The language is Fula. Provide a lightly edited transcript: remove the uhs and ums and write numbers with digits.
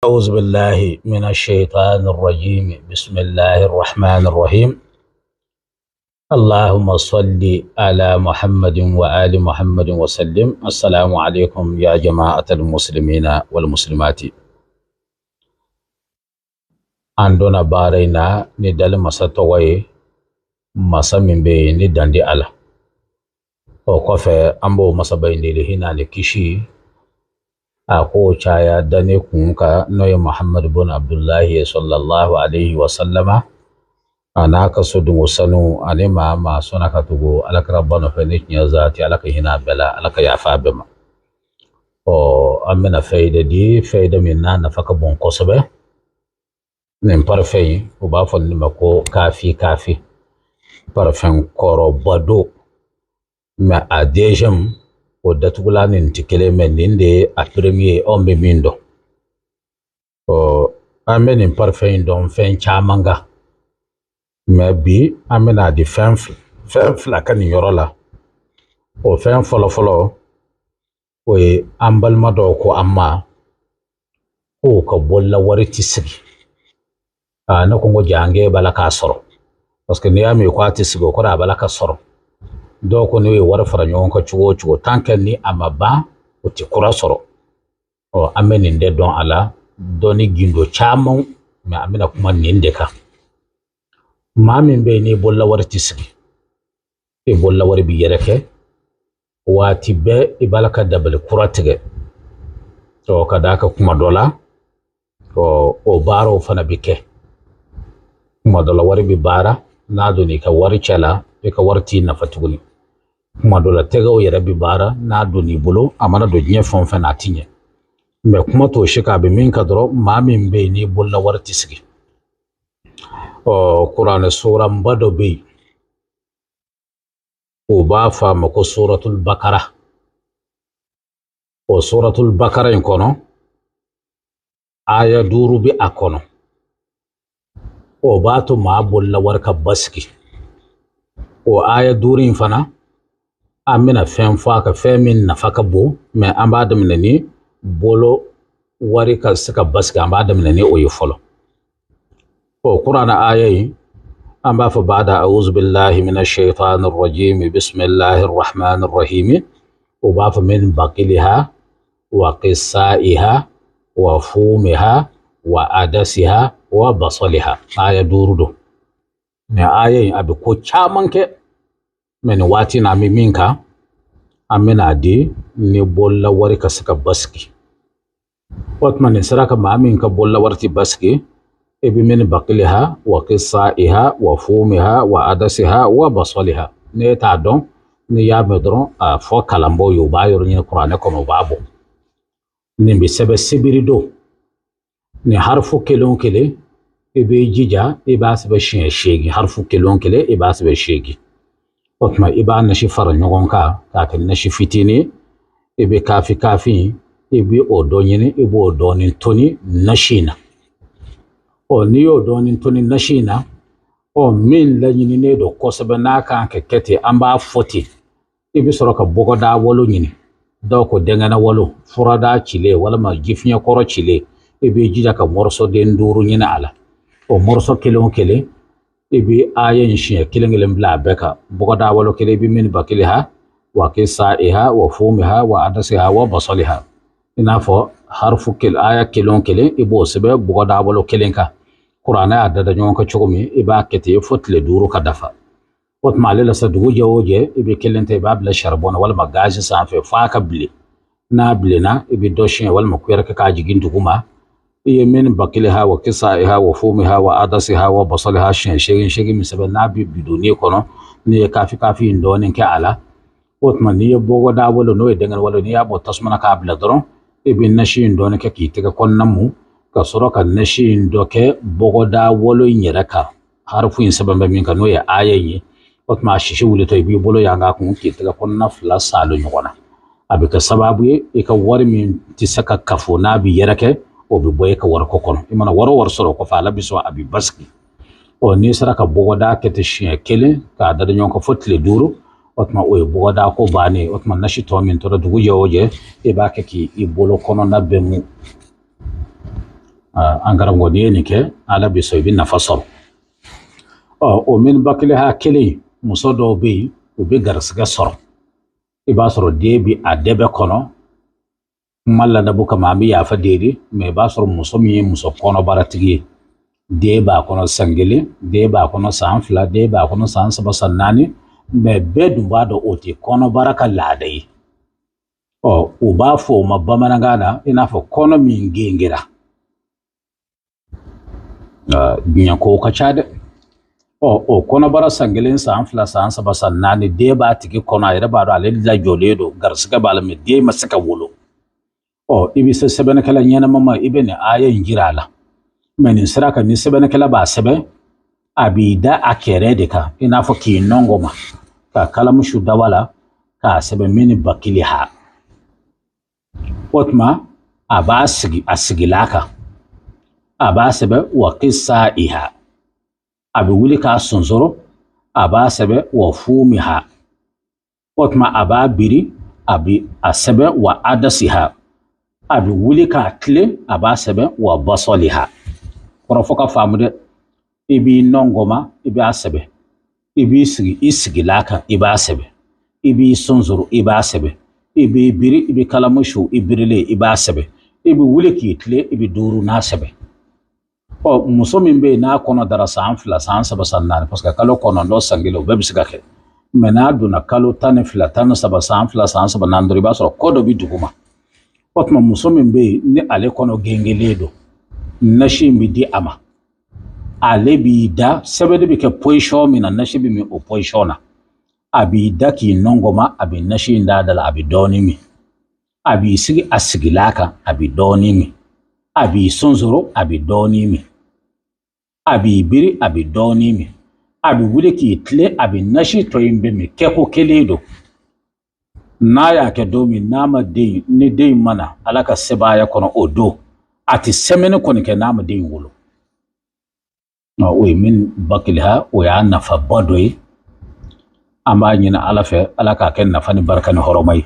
أعوذ بالله من الشيطان الرجيم. بسم الله الرحمن الرحيم. اللهم صل على محمد وآل محمد وسلم. السلام عليكم يا جماعة المسلمين والمسلمات. عندنا بارينا ندل مساتوي مسا من بي ندان دي الله وقفة أمبو مسا بين دي هنا لكشي ako chaya dane kunka noy Muhammad bin Abdullahi sallallahu alaihi wasallama anaka sudu sanu anima ma sunaka tugo alaka rabbana fanit nya zati alaka hina bala alaka ya fabema o amena fayda di fayda minna nafaka bon kosobe nim parfay o ba fonni mako kafi parfen koro bado ma adejam o datugula nin tikele men ninde a premier ombe mindo o ameni parfait don fen chamanga maybe amena di fen fla kan yorola o fen folo o e ambal mado ko amma o ko bolla wariti sigi na ko ngo jange bala ka soro parce que niami ko atisigo ko bala ka soro doko ni war fara nyon ko chuo tanken ni amaba o ti kura soro o ameni nde don ala doni gindo chamon me amina kuma ninde ka mami be ni bolla war tisgi e bolla war bi yereke wati be ibalaka dabal kuratige to kadaka kuma dola o baro fana bike kuma dola war bi bara na doni ka war chala e ka warti na fatuguni kuma dola tegaw yere bi bara na doni bulo amana do nye fon na tinye me kuma to shika be min kadro mami be ni bolla warti sigi o Qur'an sura mbado be o ba fa mako suratul bakara o suratul bakara en kono aya duru bi akono o ba to ma bolla warka baski o aya durin fana amina fen faka femin nafaka bo me ambadam ni bolo wari ka saka baska ambadam ni o yefolo o qur'ana ayayi amba fa ba'da a'udhu billahi minash shaitanir rajim bismillahir rahmanir rahim o ba fa min baqiliha wa qissaiha wa fumiha wa adasiha wa basaliha aya durudo me ayayi abi ko chamanke men wati na mi minka amina di ni bolla wari ka saka baski watman saraka ma minka bolla warti baski ebi min baqliha wa qissaiha wa fumiha wa adasiha wa basaliha ne ta don ni ya medron a fo kalambo yo bayor ni qur'ane ko no babo ni bi sebe sibirido ni harfu kelon kele ebi jija e basbe shegi harfu kelon kele e basbe shegi otma iba na shi fara nyogon ka ta na shi fitini ibe kafi ibe odonyini ibe odonin toni nashina o ni odonin toni nashina o min la nyini ne do kosobe na kan kekete amba foti ibe soroka bogoda wolo nyini do ko dengana wolo furada chile wala ma gifnya koro chile ibe jija ka morso de nduru nyina ala o morso kelon kele ibi ayen shi kilingilin bla beka bogoda walo kele bi min bakiliha wa qissaiha wa fumiha wa adasiha wa basaliha ina fo harfu kil aya kilon kele ibo sebe bogoda walo kelenka qur'ana adada nyon ka chugumi iba kete fotle duru ka dafa wat malila sa dugu jawoje ibi kelente babla sharbona wal magaji sa fe faka bli na blina ibi doshin wal makwera ka jigin duguma min bakiliha wa qissaiha wa fumiha wa adasiha wa basaliha shegi misabe nabi biduni kono ni kafi ndonin ke ala otman ni bogo da wolo no edengal wolo ni abo tasmana ka bla dron ibin nashi ndone ke kitega konnamu ka soroka nashi ndoke bogo da wolo nyeraka harfu insabe min ka no ya ayayi otma shishi wulito ibi bolo yanga kun kitega konna fla salo nyona abika sababu e ka wari min tisaka kafo nabi yerake o bi boye ka war ko kono imana war soro ko fa labiso abi baski o ni saraka bogoda kete shi kele ka da nyon ko fotle duru otma o bogoda ko bani otma nashi to min to dugu yoje e ba ke ki i bolo kono na bemu angara ngodi ni ke ala bi so bi nafa soro o min bakile ha kele muso do be o be garsiga soro iba soro de bi adebe kono malla da buka mami ya fa dedi me ba soro muso mi muso kono baratigi de ba kono sangele de ba kono sanfla de ba kono sansaba sannani me bedum ba do oti kono baraka ladai o ba fo ma bamanangana ina fo kono mi ngengira nya ko kachade o kono bara sangelen sanfla sansaba sannani de ba tigi kono ayra ba do ale la joledo garsiga bala me de masaka wolo ibi se sebene kala nyana mama ibene aya njirala meni siraka ni sebene kala ba sebe abida akere de ka ina fo ki nongoma ka kala mushu dawala ka sebe mini bakili ha otma asigilaka aba sebe wa qissa iha abi wuli ka sonzoro aba sebe wa fumiha otma aba biri abi asebe wa adasiha abi wuli ka tle aba sebe wa basaliha korofoka famude ibi nongoma ibi asebe ibi isigilaka ibi asebe ibi sonzoro ibi asebe ibi biri ibi kalamushu ibirile ibi asebe ibi wuli ki tle ibi duru na asebe muso min be na kono dara san fila san saba san naani parce que kalo kono ndo sangilo bɛɛ bɛ se ka kɛ mɛ n'a donna kalo tan ni fila tan ni saba san fila san saba naani dɔrɔn i b'a sɔrɔ ko dɔ bi duguma o tuma muso min be yen ni ale kɔnɔ gengelen don nasi in bi di a ma ale b'i da sɛbɛn de bi kɛ position min na nasi bi min o position na a b'i da k'i nɔngɔma a bi nasi in da la a bi dɔɔni min a b'i sigi a sigila kan a bi dɔɔni min a b'i sɔnsoro a bi dɔɔni min a b'i biri a bi dɔɔni min a bi wuli k'i tile a bi nasi tɔ in bɛ min kɛko kelen don n'a y'a kɛ don min n'a ma den ni den in mana ala ka sebaaya kɔnɔ o don a tɛ sɛmɛni kɔni kɛ n'a ma den in wolo o ye min bakiliha o y'a nafaba dɔ ye an b'a ɲini ala fɛ ala k'a kɛ nafa ni barika ni hɔrɔma ye